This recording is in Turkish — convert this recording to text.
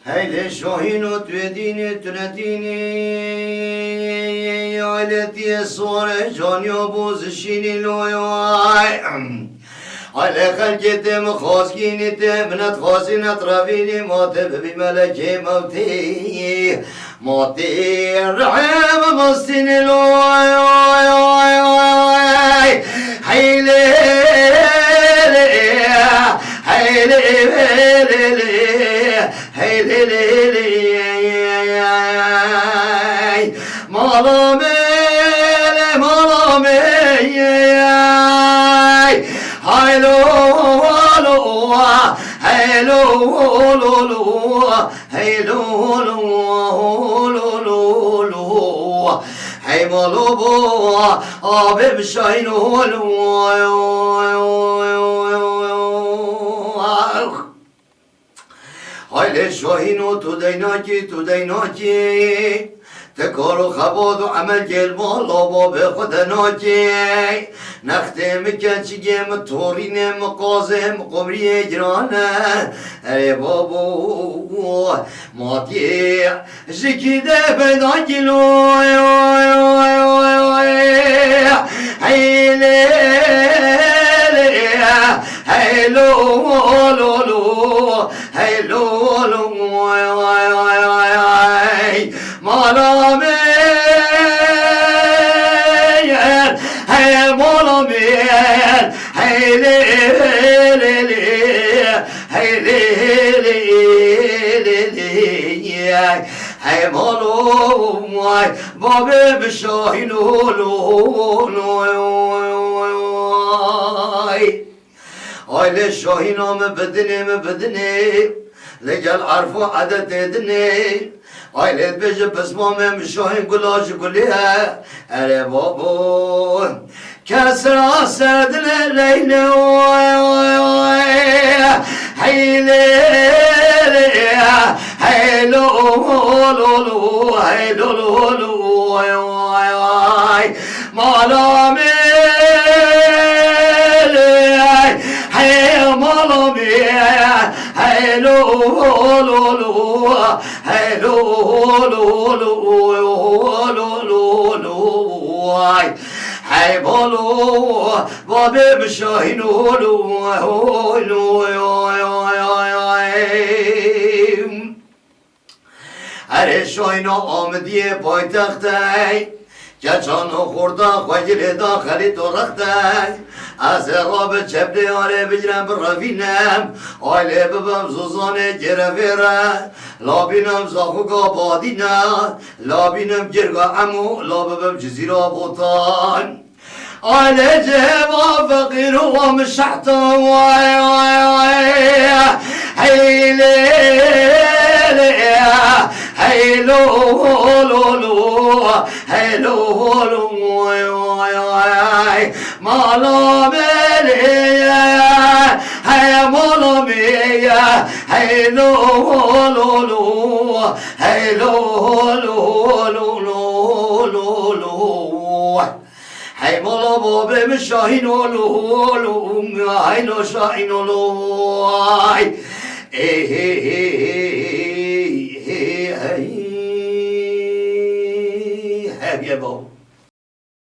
Heyle şahinot ve dini tünetini aletiye sonra canyo bozuşini loyoy على خلقت مخاسكينت منت خاسنت رفيني موت بملك موتي موتي الرحم مستن الوي حيلي حيلي حيلي مالامي مالامي Hello, hello, hello, hello, hello, hey malobo, abim şahin Hayli şahin tudaynaki تكارو خباد و عمل گلما لابا به خود ناکی نختم کنچگیم تورینم قازم قمری گرانه ای بابو ماتی جکیده پیدا گلو هیلی هیلو هیلو Malamen, hey malamen, hey li li li, hey li li li li, hey malum, babem şahin oluy. Aile şahinamı bedene, legal arfu adet edine. Aylet beje pesmamem şahin gulaş guliye ere babun kesra serdile leyle heyle heylo malami hey malami heylo hello hey bolo babem şahin her şahin amdiye paytaxtay Geçan okurda khayr dakhali toraxtay از غاب چپلی آره بجرم برفینم آیله ببم زوزانه گرفیره لابینم زاخوگا بادینه لابینم گرگا عمو لاببم جزیرا بوتان آیله جهبا فقیر و مشحتا وای وای وای هیلی هیلو هیلو Malameliye, hey malameliye, hey lo lo lo, hey lo lo lo lo lo lo, hey malabo bem şahin olu, hey lo şahin olu, hey hey hey.